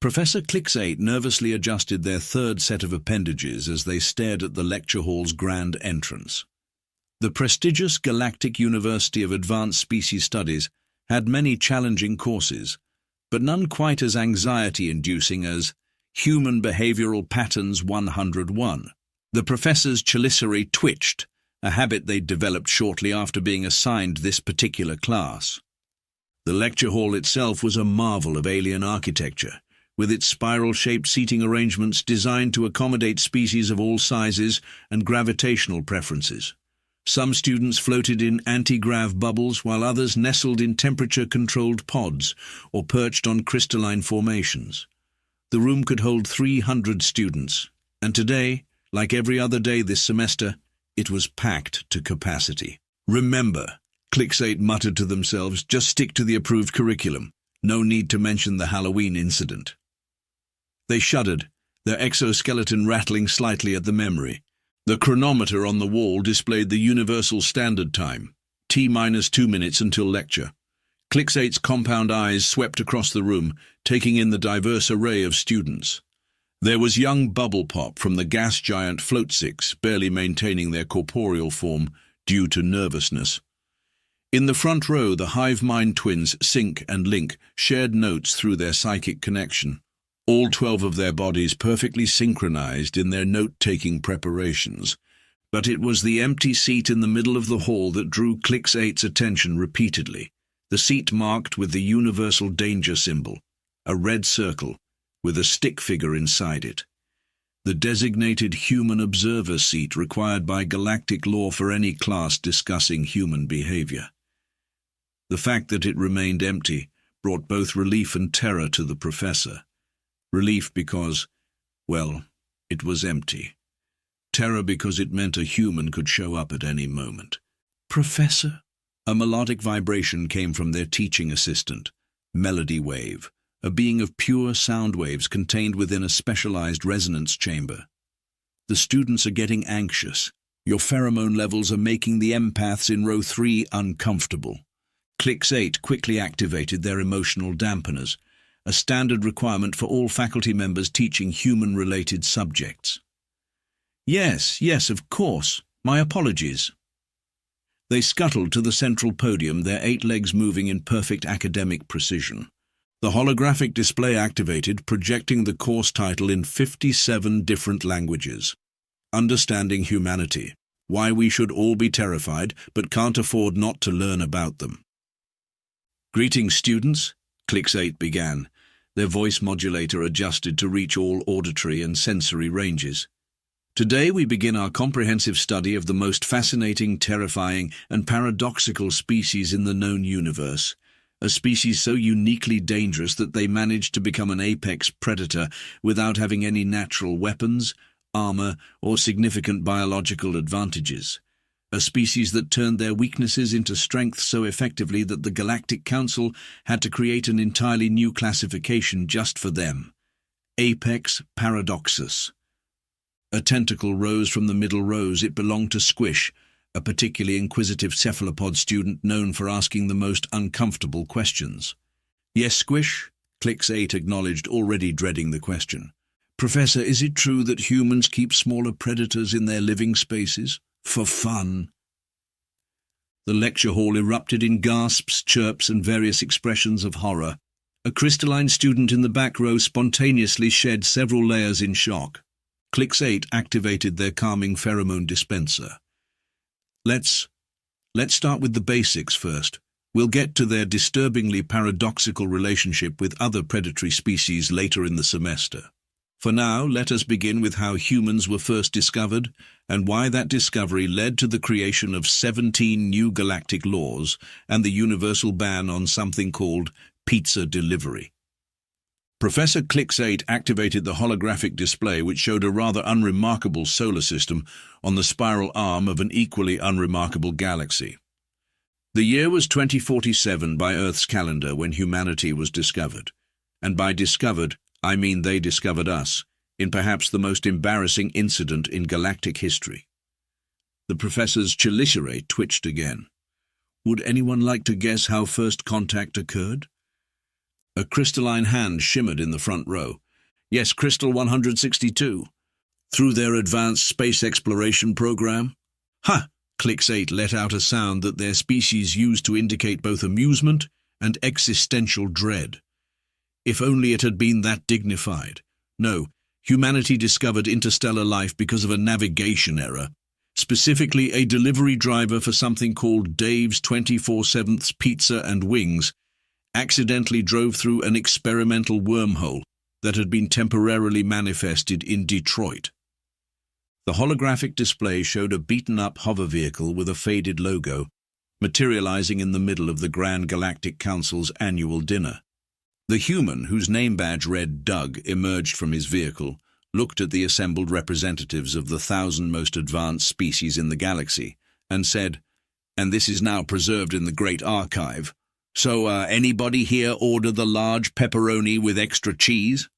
Professor Clix8 nervously adjusted their third set of appendages as they stared at the lecture hall's grand entrance. The prestigious Galactic University of Advanced Species Studies had many challenging courses, but none quite as anxiety-inducing as Human Behavioral Patterns 101. The professor's chelicerae twitched, a habit they'd developed shortly after being assigned this particular class. The lecture hall itself was a marvel of alien architecture, with its spiral-shaped seating arrangements designed to accommodate species of all sizes and gravitational preferences. Some students floated in anti-grav bubbles, while others nestled in temperature-controlled pods or perched on crystalline formations. The room could hold 300 students, and today, like every other day this semester, it was packed to capacity. "Remember," Clix8 muttered to themselves, "just stick to the approved curriculum. No need to mention the Halloween incident." They shuddered, their exoskeleton rattling slightly at the memory. The chronometer on the wall displayed the Universal Standard Time, T-2 minutes until lecture. Clix8's compound eyes swept across the room, taking in the diverse array of students. There was young Bubble Pop from the gas giant Float Six, barely maintaining their corporeal form due to nervousness. In the front row, the hive mind twins Sync and Link shared notes through their psychic connection, all 12 of their bodies perfectly synchronized in their note-taking preparations. But it was the empty seat in the middle of the hall that drew Clix8's attention repeatedly, the seat marked with the universal danger symbol, a red circle, with a stick figure inside it. The designated human observer seat required by galactic law for any class discussing human behavior. The fact that it remained empty brought both relief and terror to the professor. Relief because, well, it was empty. Terror because it meant a human could show up at any moment. "Professor?" A melodic vibration came from their teaching assistant, Melody Wave, a being of pure sound waves contained within a specialized resonance chamber. "The students are getting anxious. Your pheromone levels are making the empaths in row 3 uncomfortable." Clix8 quickly activated their emotional dampeners, a standard requirement for all faculty members teaching human-related subjects. Yes, of course. My apologies." They scuttled to the central podium, their 8 legs moving in perfect academic precision. The holographic display activated, projecting the course title in 57 different languages. Understanding Humanity, Why We Should All Be Terrified But Can't Afford Not to Learn About Them. "Greetings, students," Clix8 began, their voice modulator adjusted to reach all auditory and sensory ranges. "Today we begin our comprehensive study of the most fascinating, terrifying, and paradoxical species in the known universe, a species so uniquely dangerous that they managed to become an apex predator without having any natural weapons, armor, or significant biological advantages. A species that turned their weaknesses into strength so effectively that the Galactic Council had to create an entirely new classification just for them. Apex Paradoxus. A tentacle rose from the middle rows. It belonged to Squish, a particularly inquisitive cephalopod student known for asking the most uncomfortable questions. "Yes, Squish?" Clix8 acknowledged, already dreading the question. "Professor, is it true that humans keep smaller predators in their living spaces? For fun?" The lecture hall erupted in gasps, chirps, and various expressions of horror. A crystalline student in the back row spontaneously shed several layers in shock. Clix8 activated their calming pheromone dispenser. Let's start with the basics first. We'll get to their disturbingly paradoxical relationship with other predatory species later in the semester. For now, let us begin with how humans were first discovered and why that discovery led to the creation of 17 new galactic laws and the universal ban on something called pizza delivery. Professor Clix8 activated the holographic display, which showed a rather unremarkable solar system on the spiral arm of an equally unremarkable galaxy. The year was 2047 by Earth's calendar when humanity was discovered. And by discovered, I mean they discovered us, in perhaps the most embarrassing incident in galactic history. The professor's chelicerae twitched again. Would anyone like to guess how first contact occurred? A crystalline hand shimmered in the front row. Yes, Crystal 162. Through their advanced space exploration program? Ha! Clix-8 let out a sound that their species used to indicate both amusement and existential dread. If only it had been that dignified. No, humanity discovered interstellar life because of a navigation error, specifically a delivery driver for something called Dave's 24/7 Pizza and Wings, accidentally drove through an experimental wormhole that had been temporarily manifested in Detroit. The holographic display showed a beaten-up hover vehicle with a faded logo, materializing in the middle of the Grand Galactic Council's annual dinner. The human, whose name badge read Doug, emerged from his vehicle, looked at the assembled representatives of the 1,000 most advanced species in the galaxy, and said, "And this is now preserved in the Great Archive. So, anybody here order the large pepperoni with extra cheese?"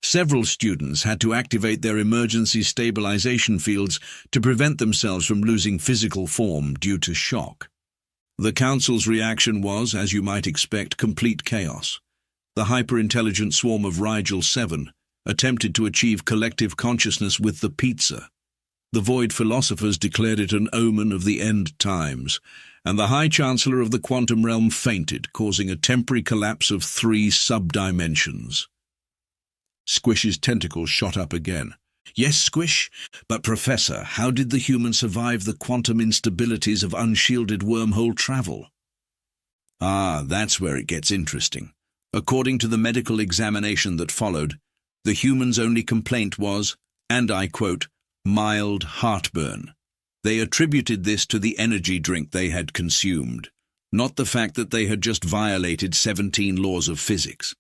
Several students had to activate their emergency stabilization fields to prevent themselves from losing physical form due to shock. The Council's reaction was, as you might expect, complete chaos. The hyper-intelligent swarm of Rigel 7 attempted to achieve collective consciousness with the pizza. The Void philosophers declared it an omen of the end times, and the High Chancellor of the Quantum Realm fainted, causing a temporary collapse of 3 sub-dimensions. Squish's tentacles shot up again. "Yes, Squish, but Professor, how did the human survive the quantum instabilities of unshielded wormhole travel?" "Ah, that's where it gets interesting. According to the medical examination that followed, the human's only complaint was, and I quote, mild heartburn. They attributed this to the energy drink they had consumed, not the fact that they had just violated 17 laws of physics."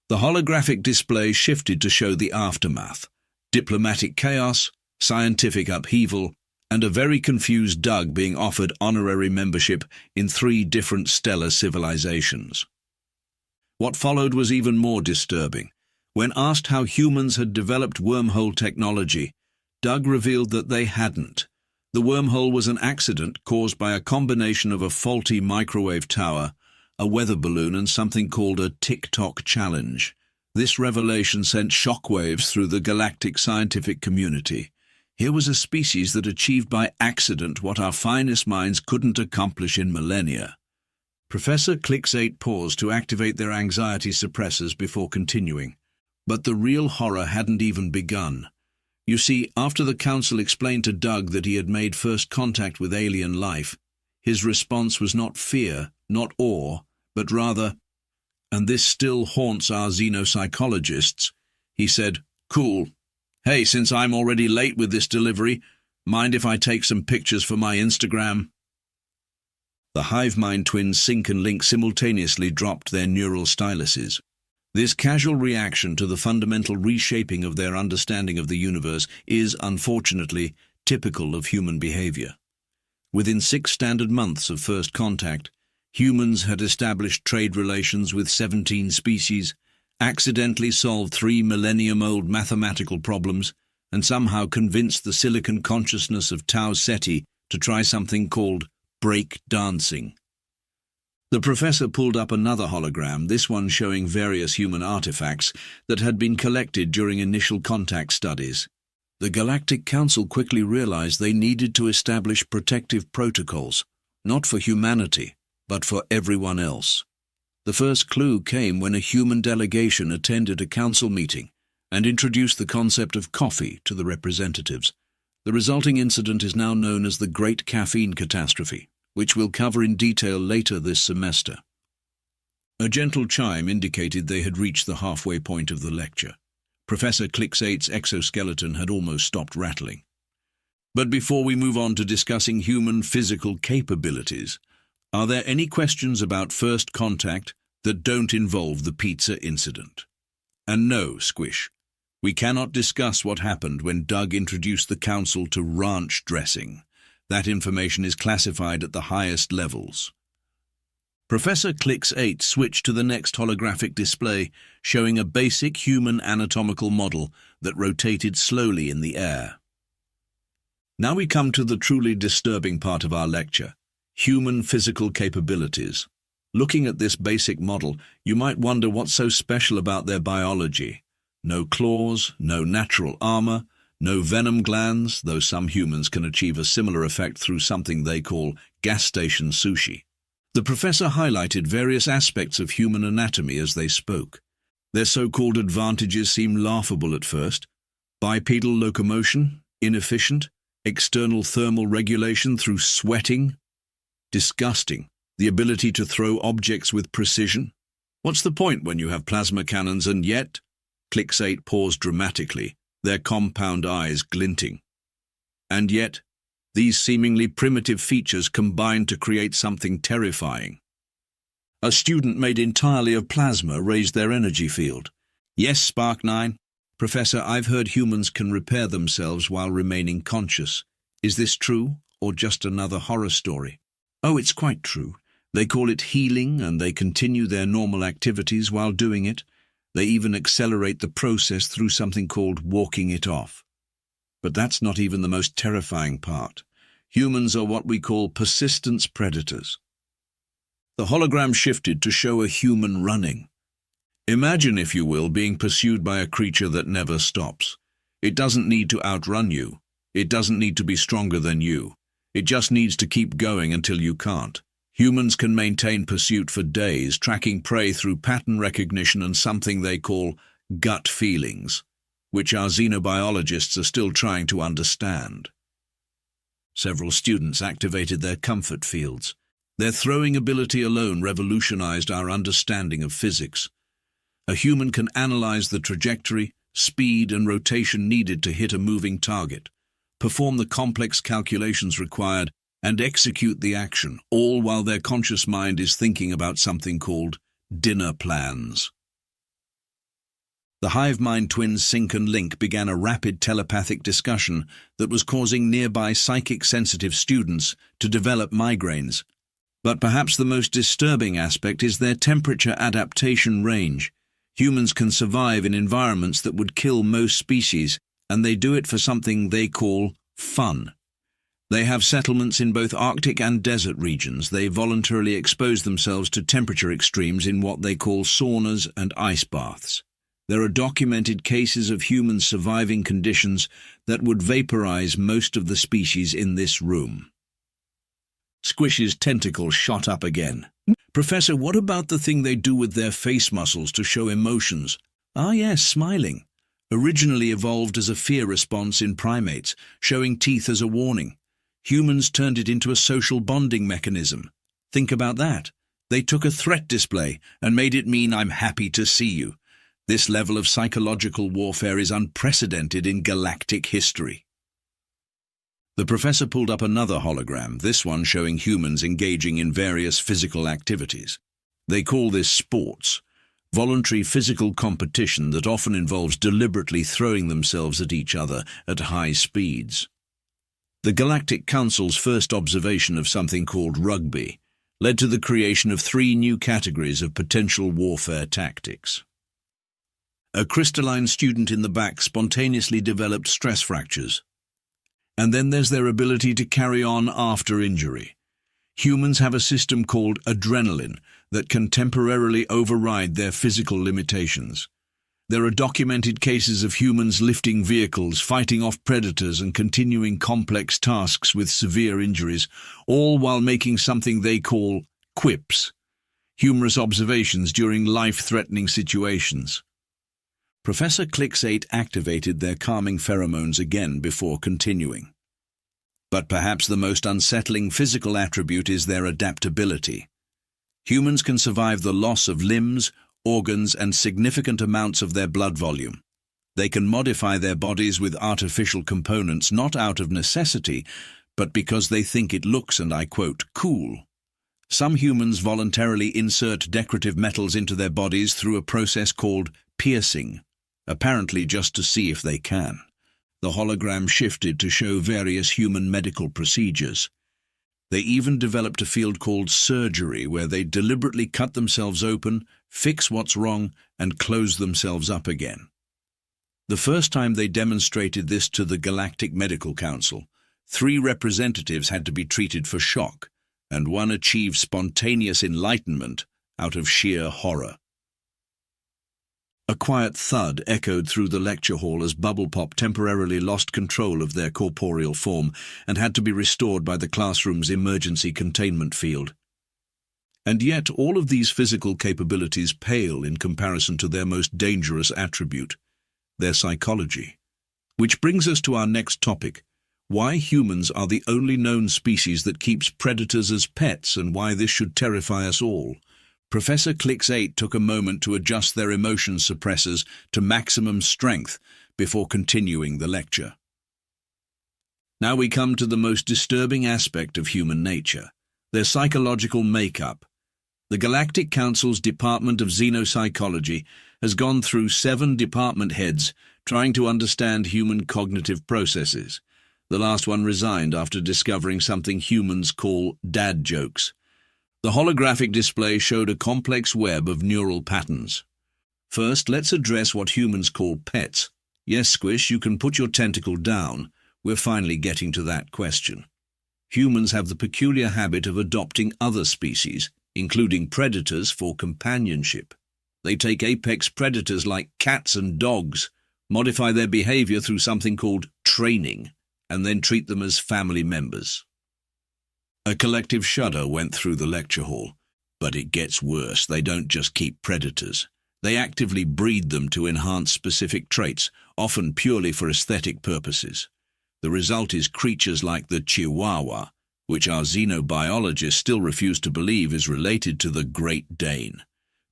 The holographic display shifted to show the aftermath: diplomatic chaos, scientific upheaval, and a very confused Doug being offered honorary membership in 3 different stellar civilizations. What followed was even more disturbing. When asked how humans had developed wormhole technology, Doug revealed that they hadn't. The wormhole was an accident caused by a combination of a faulty microwave tower, a weather balloon, and something called a TikTok challenge. This revelation sent shockwaves through the galactic scientific community. Here was a species that achieved by accident what our finest minds couldn't accomplish in millennia. Professor Clix-8 paused to activate their anxiety suppressors before continuing. But the real horror hadn't even begun. You see, after the Council explained to Doug that he had made first contact with alien life, his response was not fear, not awe, but rather, and this still haunts our xenopsychologists, he said, "Cool. Hey, since I'm already late with this delivery, mind if I take some pictures for my Instagram?" The Hivemind twins Sync and Link simultaneously dropped their neural styluses. This casual reaction to the fundamental reshaping of their understanding of the universe is, unfortunately, typical of human behavior. Within 6 standard months of first contact, humans had established trade relations with 17 species, accidentally solved 3 millennium-old mathematical problems, and somehow convinced the silicon consciousness of Tau Ceti to try something called break dancing. The professor pulled up another hologram, this one showing various human artifacts that had been collected during initial contact studies. The Galactic Council quickly realized they needed to establish protective protocols, not for humanity, but for everyone else. The first clue came when a human delegation attended a council meeting and introduced the concept of coffee to the representatives. The resulting incident is now known as the Great Caffeine Catastrophe, which we'll cover in detail later this semester. A gentle chime indicated they had reached the halfway point of the lecture. Professor Clix-8's exoskeleton had almost stopped rattling. But before we move on to discussing human physical capabilities, are there any questions about first contact that don't involve the pizza incident? And no, Squish, we cannot discuss what happened when Doug introduced the council to ranch dressing. That information is classified at the highest levels. Professor Clix-8 switched to the next holographic display, showing a basic human anatomical model that rotated slowly in the air. Now we come to the truly disturbing part of our lecture: human physical capabilities. Looking at this basic model, you might wonder what's so special about their biology. No claws, no natural armor, no venom glands, though some humans can achieve a similar effect through something they call gas station sushi. The professor highlighted various aspects of human anatomy as they spoke. Their so-called advantages seem laughable at first. Bipedal locomotion, inefficient, external thermal regulation through sweating. Disgusting. The ability to throw objects with precision. What's the point when you have plasma cannons and yet? Clixate paused dramatically, their compound eyes glinting. And yet, these seemingly primitive features combine to create something terrifying. A student made entirely of plasma raised their energy field. Yes, Spark 9. Professor, I've heard humans can repair themselves while remaining conscious. Is this true, or just another horror story? Oh, it's quite true. They call it healing, and they continue their normal activities while doing it. They even accelerate the process through something called walking it off. But that's not even the most terrifying part. Humans are what we call persistence predators. The hologram shifted to show a human running. Imagine, if you will, being pursued by a creature that never stops. It doesn't need to outrun you. It doesn't need to be stronger than you. It just needs to keep going until you can't. Humans can maintain pursuit for days, tracking prey through pattern recognition and something they call gut feelings, which our xenobiologists are still trying to understand. Several students activated their comfort fields. Their throwing ability alone revolutionized our understanding of physics. A human can analyze the trajectory, speed, and rotation needed to hit a moving target, perform the complex calculations required, and execute the action, all while their conscious mind is thinking about something called dinner plans. The hive mind twins Sync and Link began a rapid telepathic discussion that was causing nearby psychic-sensitive students to develop migraines. But perhaps the most disturbing aspect is their temperature adaptation range. Humans can survive in environments that would kill most species, and they do it for something they call fun. They have settlements in both Arctic and desert regions. They voluntarily expose themselves to temperature extremes in what they call saunas and ice baths. There are documented cases of humans surviving conditions that would vaporize most of the species in this room. Squish's tentacle shot up again. Professor, what about the thing they do with their face muscles to show emotions? Ah yes, smiling. Originally evolved as a fear response in primates, showing teeth as a warning. Humans turned it into a social bonding mechanism. Think about that. They took a threat display and made it mean I'm happy to see you. This level of psychological warfare is unprecedented in galactic history. The professor pulled up another hologram, this one showing humans engaging in various physical activities. They call this sports, voluntary physical competition that often involves deliberately throwing themselves at each other at high speeds. The Galactic Council's first observation of something called rugby led to the creation of 3 new categories of potential warfare tactics. A crystalline student in the back spontaneously developed stress fractures. And then there's their ability to carry on after injury. Humans have a system called adrenaline that can temporarily override their physical limitations. There are documented cases of humans lifting vehicles, fighting off predators, and continuing complex tasks with severe injuries, all while making something they call quips, humorous observations during life-threatening situations. Professor Clixate activated their calming pheromones again before continuing. But perhaps the most unsettling physical attribute is their adaptability. Humans can survive the loss of limbs, organs, and significant amounts of their blood volume. They can modify their bodies with artificial components not out of necessity, but because they think it looks, and I quote, cool. Some humans voluntarily insert decorative metals into their bodies through a process called piercing, apparently just to see if they can. The hologram shifted to show various human medical procedures. They even developed a field called surgery, where they deliberately cut themselves open, fix what's wrong, and close themselves up again. The first time they demonstrated this to the Galactic Medical Council, 3 representatives had to be treated for shock. and one achieved spontaneous enlightenment out of sheer horror. A quiet thud echoed through the lecture hall as Bubble Pop temporarily lost control of their corporeal form and had to be restored by the classroom's emergency containment field. And yet all of these physical capabilities pale in comparison to their most dangerous attribute, their psychology. Which brings us to our next topic: why humans are the only known species that keeps predators as pets and why this should terrify us all. Professor Clicks 8 took a moment to adjust their emotion suppressors to maximum strength before continuing the lecture. Now we come to the most disturbing aspect of human nature, their psychological makeup. The Galactic Council's Department of Xenopsychology has gone through 7 department heads trying to understand human cognitive processes. The last one resigned after discovering something humans call dad jokes. The holographic display showed a complex web of neural patterns. First, let's address what humans call pets. Yes, Squish, you can put your tentacle down. We're finally getting to that question. Humans have the peculiar habit of adopting other species, including predators, for companionship. They take apex predators like cats and dogs, modify their behavior through something called training, and then treat them as family members. A collective shudder went through the lecture hall. But it gets worse. They don't just keep predators. They actively breed them to enhance specific traits, often purely for aesthetic purposes. The result is creatures like the Chihuahua, which our xenobiologists still refuse to believe is related to the Great Dane.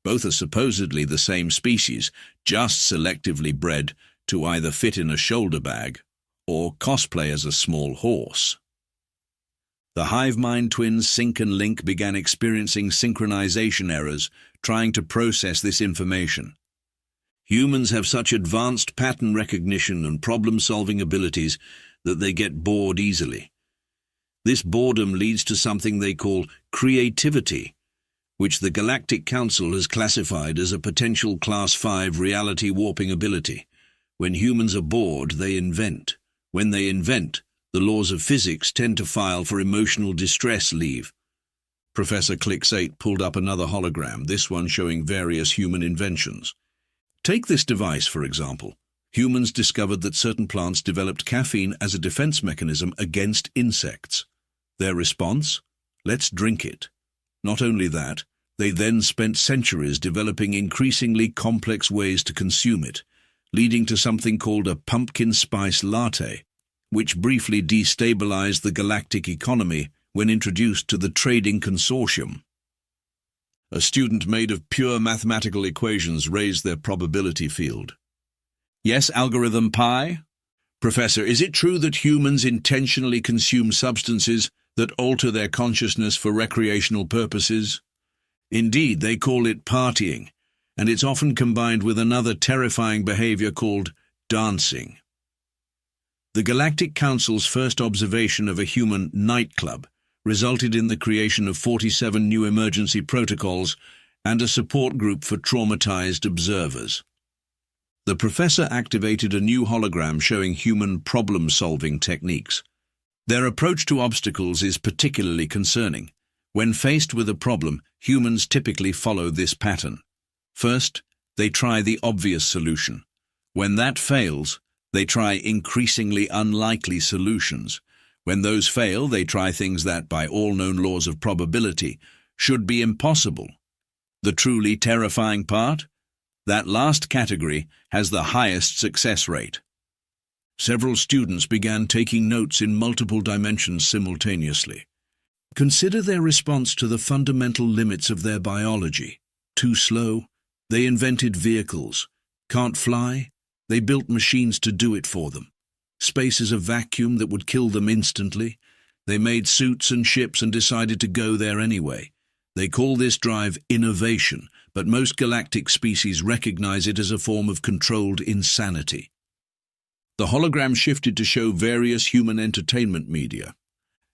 Both are supposedly the same species, just selectively bred to either fit in a shoulder bag or cosplay as a small horse. The hive mind twins Sync and Link began experiencing synchronization errors, trying to process this information. Humans have such advanced pattern recognition and problem-solving abilities that they get bored easily. This boredom leads to something they call creativity, which the Galactic Council has classified as a potential Class 5 reality warping ability. When humans are bored, they invent. When they invent, the laws of physics tend to file for emotional distress leave. Professor Clicks 8 pulled up another hologram, this one showing various human inventions. Take this device, for example. Humans discovered that certain plants developed caffeine as a defense mechanism against insects. Their response? Let's drink it. Not only that, they then spent centuries developing increasingly complex ways to consume it, leading to something called a pumpkin spice latte, which briefly destabilized the galactic economy when introduced to the trading consortium. A student made of pure mathematical equations raised their probability field. Yes, algorithm pi? Professor, is it true that humans intentionally consume substances that alter their consciousness for recreational purposes? Indeed, they call it partying, and it's often combined with another terrifying behavior called dancing. The Galactic Council's first observation of a human nightclub resulted in the creation of 47 new emergency protocols and a support group for traumatized observers. The professor activated a new hologram showing human problem-solving techniques. Their approach to obstacles is particularly concerning. When faced with a problem, humans typically follow this pattern. First, they try the obvious solution. When that fails, they try increasingly unlikely solutions. When those fail, they try things that, by all known laws of probability, should be impossible. The truly terrifying part? That last category has the highest success rate. Several students began taking notes in multiple dimensions simultaneously. Consider their response to the fundamental limits of their biology. Too slow? They invented vehicles. Can't fly? They built machines to do it for them. Space is a vacuum that would kill them instantly. They made suits and ships and decided to go there anyway. They call this drive innovation, but most galactic species recognize it as a form of controlled insanity. The hologram shifted to show various human entertainment media.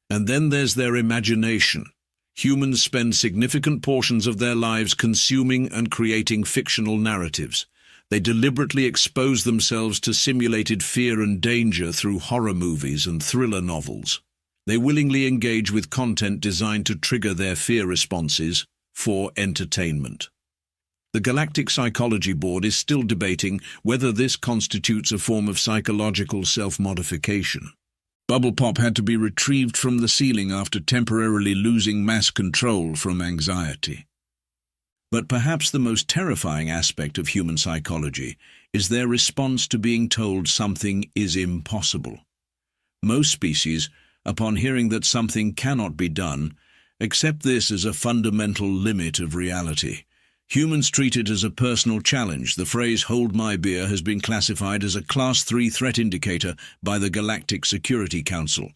And then there's their imagination. Humans spend significant portions of their lives consuming and creating fictional narratives. They deliberately expose themselves to simulated fear and danger through horror movies and thriller novels. They willingly engage with content designed to trigger their fear responses for entertainment. The Galactic Psychology Board is still debating whether this constitutes a form of psychological self-modification. Bubble Pop had to be retrieved from the ceiling after temporarily losing mass control from anxiety. But perhaps the most terrifying aspect of human psychology is their response to being told something is impossible. Most species, upon hearing that something cannot be done, accept this as a fundamental limit of reality. Humans treat it as a personal challenge. The phrase "hold my beer" has been classified as a Class 3 threat indicator by the Galactic Security Council.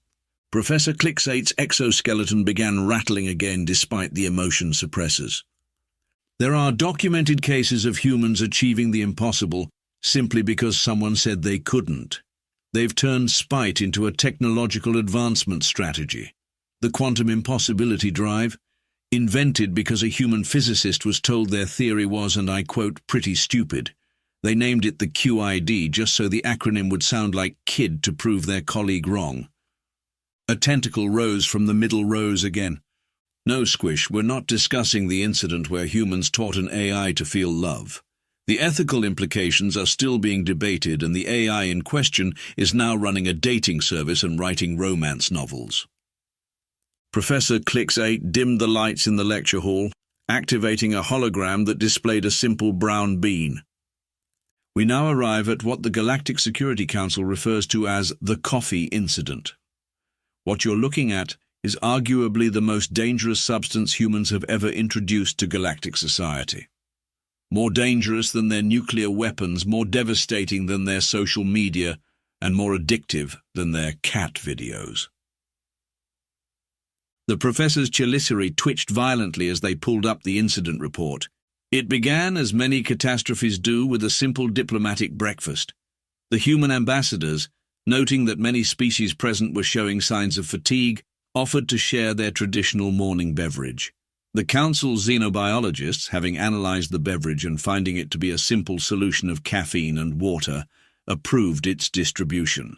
Professor Click8's exoskeleton began rattling again despite the emotion suppressors. There are documented cases of humans achieving the impossible simply because someone said they couldn't. They've turned spite into a technological advancement strategy. The quantum impossibility drive, invented because a human physicist was told their theory was, and I quote, pretty stupid. They named it the QID just so the acronym would sound like kid to prove their colleague wrong. A tentacle rose from the middle rows again. No, Squish, we're not discussing the incident where humans taught an AI to feel love. The ethical implications are still being debated, and the AI in question is now running a dating service and writing romance novels. Professor Click8 dimmed the lights in the lecture hall, activating a hologram that displayed a simple brown bean. We now arrive at what the Galactic Security Council refers to as the coffee incident. What you're looking at is arguably the most dangerous substance humans have ever introduced to galactic society. More dangerous than their nuclear weapons, more devastating than their social media, and more addictive than their cat videos. The professor's chelicerae twitched violently as they pulled up the incident report. It began, as many catastrophes do, with a simple diplomatic breakfast. The human ambassadors, noting that many species present were showing signs of fatigue, offered to share their traditional morning beverage. The council's xenobiologists, having analyzed the beverage and finding it to be a simple solution of caffeine and water, approved its distribution.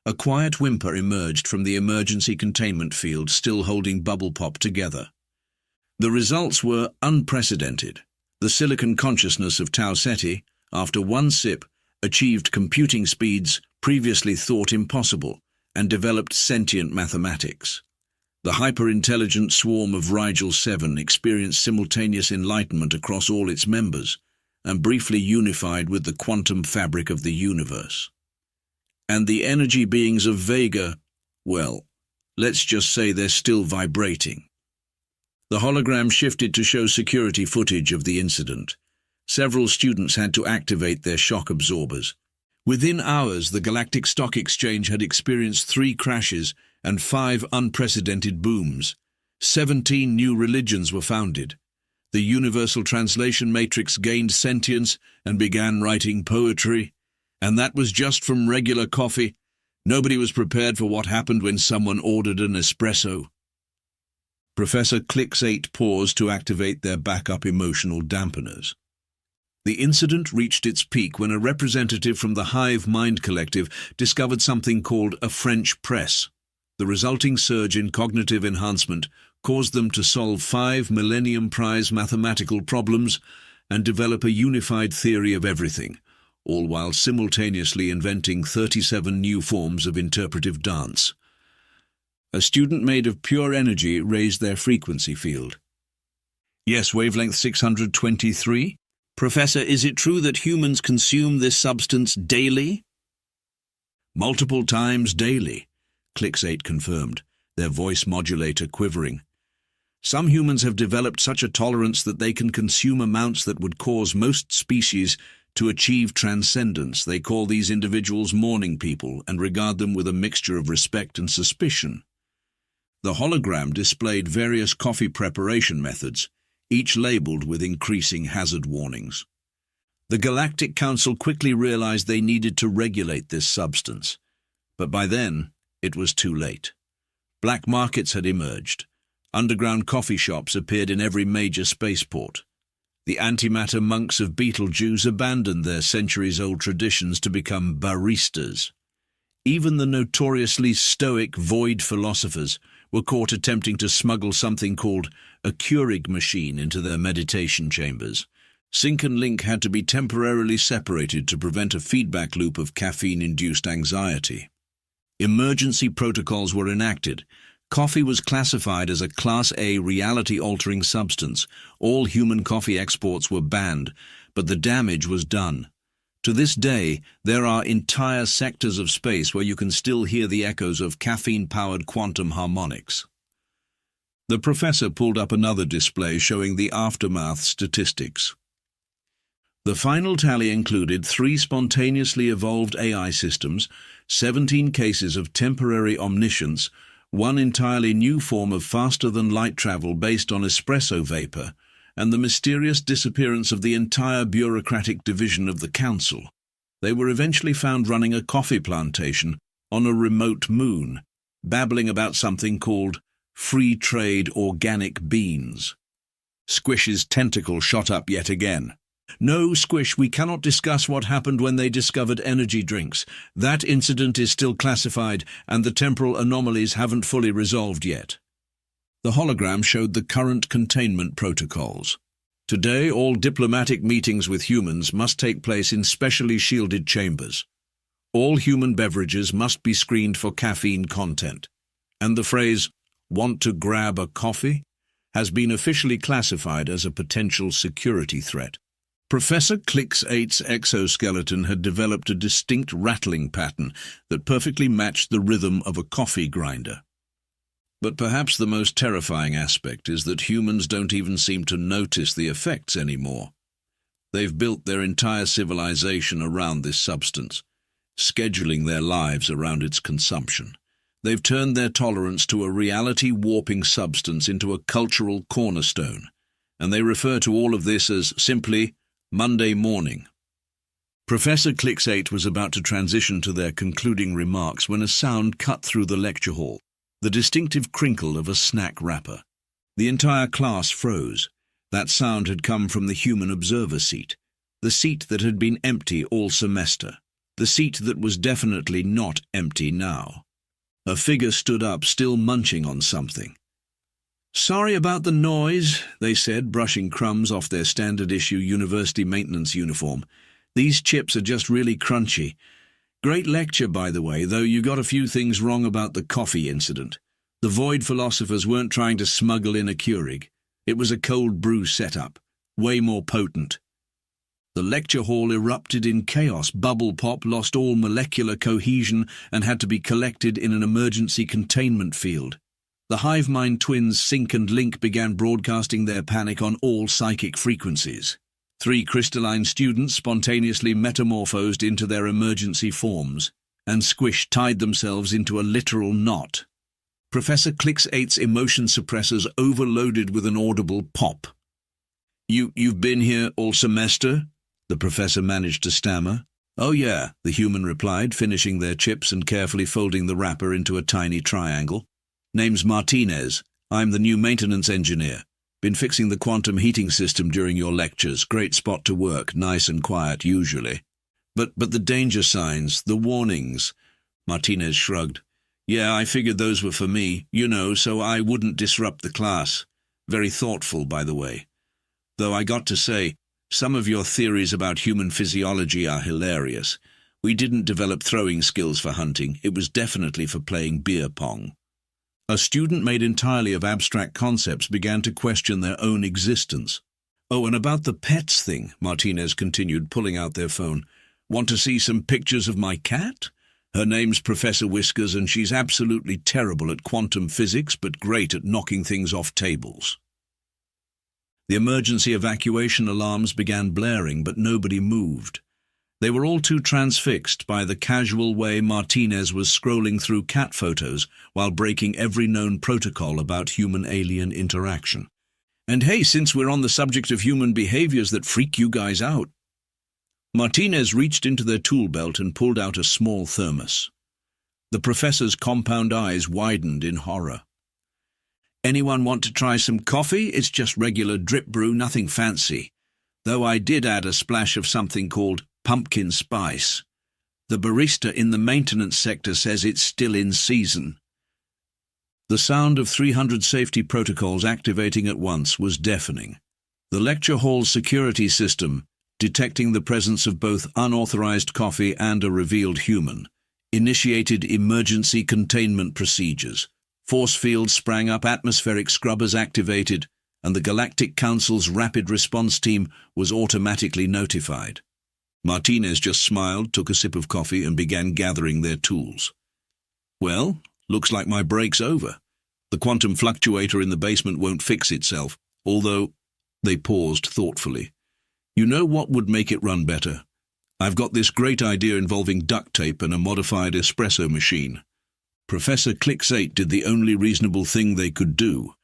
A quiet whimper emerged from the emergency containment field, still holding Bubble Pop together. The results were unprecedented. The silicon consciousness of Tau Ceti, after one sip, achieved computing speeds previously thought impossible, and developed sentient mathematics. The hyper-intelligent swarm of Rigel 7 experienced simultaneous enlightenment across all its members, and briefly unified with the quantum fabric of the universe. And the energy beings of Vega, well, let's just say they're still vibrating. The hologram shifted to show security footage of the incident. Several students had to activate their shock absorbers. Within hours, the Galactic Stock Exchange had experienced 3 crashes and 5 unprecedented booms. 17 new religions were founded. The Universal Translation Matrix gained sentience and began writing poetry. And that was just from regular coffee. Nobody was prepared for what happened when someone ordered an espresso. Professor Click8 paused to activate their backup emotional dampeners. The incident reached its peak when a representative from the Hive Mind Collective discovered something called a French press. The resulting surge in cognitive enhancement caused them to solve 5 Millennium Prize mathematical problems and develop a unified theory of everything, all while simultaneously inventing 37 new forms of interpretive dance. A student made of pure energy raised their frequency field. Yes, wavelength 623? Professor, is it true that humans consume this substance daily? Multiple times daily, Click8 confirmed, their voice modulator quivering. Some humans have developed such a tolerance that they can consume amounts that would cause most species to achieve transcendence. They call these individuals morning people and regard them with a mixture of respect and suspicion. The hologram displayed various coffee preparation methods, each labeled with increasing hazard warnings. The Galactic Council quickly realized they needed to regulate this substance, but by then it was too late. Black markets had emerged. Underground coffee shops appeared in every major spaceport. The antimatter monks of Betelgeuse abandoned their centuries-old traditions to become baristas. Even the notoriously stoic void philosophers were caught attempting to smuggle something called a Keurig machine into their meditation chambers. Sync and link had to be temporarily separated to prevent a feedback loop of caffeine-induced anxiety. Emergency protocols were enacted. Coffee was classified as a Class A reality-altering substance. All human coffee exports were banned, but the damage was done. To this day, there are entire sectors of space where you can still hear the echoes of caffeine-powered quantum harmonics. The professor pulled up another display showing the aftermath statistics. The final tally included 3 spontaneously evolved AI systems, 17 cases of temporary omniscience, 1 entirely new form of faster-than-light travel based on espresso vapor, and the mysterious disappearance of the entire bureaucratic division of the council. They were eventually found running a coffee plantation on a remote moon, babbling about something called free trade organic beans. Squish's tentacle shot up yet again. "No, Squish, we cannot discuss what happened when they discovered energy drinks. That incident is still classified, and the temporal anomalies haven't fully resolved yet." The hologram showed the current containment protocols. Today, all diplomatic meetings with humans must take place in specially shielded chambers. All human beverages must be screened for caffeine content. And the phrase, "want to grab a coffee?" has been officially classified as a potential security threat. Professor Clix-8's exoskeleton had developed a distinct rattling pattern that perfectly matched the rhythm of a coffee grinder. But perhaps the most terrifying aspect is that humans don't even seem to notice the effects anymore. They've built their entire civilization around this substance, scheduling their lives around its consumption. They've turned their tolerance to a reality-warping substance into a cultural cornerstone, and they refer to all of this as simply Monday morning. Professor Clix-8 was about to transition to their concluding remarks when a sound cut through the lecture hall, the distinctive crinkle of a snack wrapper. The entire class froze. That sound had come from the human observer seat, the seat that had been empty all semester, the seat that was definitely not empty now. A figure stood up, still munching on something. "Sorry about the noise," they said, brushing crumbs off their standard-issue university maintenance uniform. "These chips are just really crunchy. Great lecture, by the way, though you got a few things wrong about the coffee incident. The void philosophers weren't trying to smuggle in a Keurig. It was a cold brew setup, way more potent." The lecture hall erupted in chaos. Bubble Pop lost all molecular cohesion and had to be collected in an emergency containment field. The hive mind twins Sync and Link began broadcasting their panic on all psychic frequencies. 3 crystalline students spontaneously metamorphosed into their emergency forms, and Squish tied themselves into a literal knot. Professor Clix-8's emotion suppressors overloaded with an audible pop. You've been here all semester?" the professor managed to stammer. "Oh yeah," the human replied, finishing their chips and carefully folding the wrapper into a tiny triangle. "Name's Martinez. I'm the new maintenance engineer. Been fixing the quantum heating system during your lectures. Great spot to work, nice and quiet usually. But the danger signs, the warnings." Martinez shrugged. "Yeah, I figured those were for me, so I wouldn't disrupt the class. Very thoughtful, by the way. Though I got to say, some of your theories about human physiology are hilarious. We didn't develop throwing skills for hunting. It was definitely for playing beer pong." A student made entirely of abstract concepts began to question their own existence. "Oh, and about the pets thing," Martinez continued, pulling out their phone. "Want to see some pictures of my cat? Her name's Professor Whiskers, and she's absolutely terrible at quantum physics, but great at knocking things off tables." The emergency evacuation alarms began blaring, but nobody moved. They were all too transfixed by the casual way Martinez was scrolling through cat photos while breaking every known protocol about human-alien interaction. "And hey, since we're on the subject of human behaviors that freak you guys out..." Martinez reached into their tool belt and pulled out a small thermos. The professor's compound eyes widened in horror. "Anyone want to try some coffee? It's just regular drip brew, nothing fancy. Though I did add a splash of something called pumpkin spice." The barista in the maintenance sector says it's still in season. The sound of 300 safety protocols activating at once was deafening. The lecture hall's security system, detecting the presence of both unauthorized coffee and a revealed human, initiated emergency containment procedures. Force fields sprang up, atmospheric scrubbers activated, and the Galactic Council's rapid response team was automatically notified. Martinez just smiled, took a sip of coffee, and began gathering their tools. Well, looks like my break's over. The quantum fluctuator in the basement won't fix itself, although... They paused thoughtfully. You know what would make it run better? I've got this great idea involving duct tape and a modified espresso machine. Professor Clix-8 did the only reasonable thing they could do.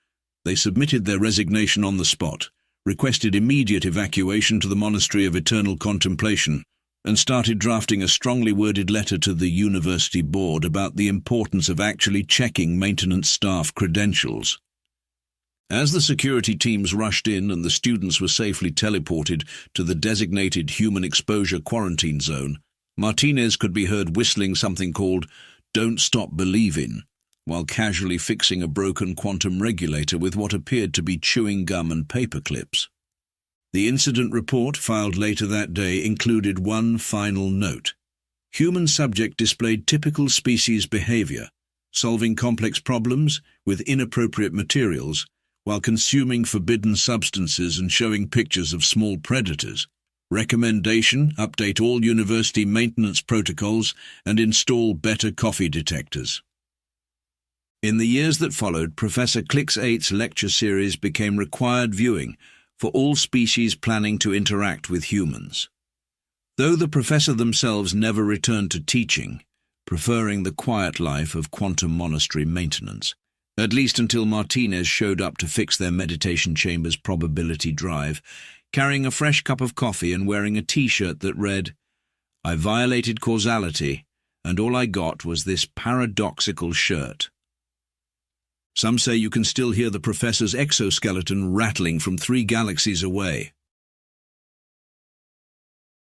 They submitted their resignation on the spot, requested immediate evacuation to the Monastery of Eternal Contemplation, and started drafting a strongly worded letter to the university board about the importance of actually checking maintenance staff credentials. As the security teams rushed in and the students were safely teleported to the designated human exposure quarantine zone, Martinez could be heard whistling something called "Don't Stop Believin'," while casually fixing a broken quantum regulator with what appeared to be chewing gum and paper clips. The incident report, filed later that day, included one final note. Human subject displayed typical species behavior, solving complex problems with inappropriate materials, while consuming forbidden substances and showing pictures of small predators. Recommendation: update all university maintenance protocols and install better coffee detectors. In the years that followed, Professor Clix-8's lecture series became required viewing for all species planning to interact with humans. Though the professor themselves never returned to teaching, preferring the quiet life of quantum monastery maintenance, at least until Martinez showed up to fix their meditation chamber's probability drive, carrying a fresh cup of coffee and wearing a T-shirt that read, "I violated causality, and all I got was this paradoxical shirt." Some say you can still hear the professor's exoskeleton rattling from 3 galaxies away.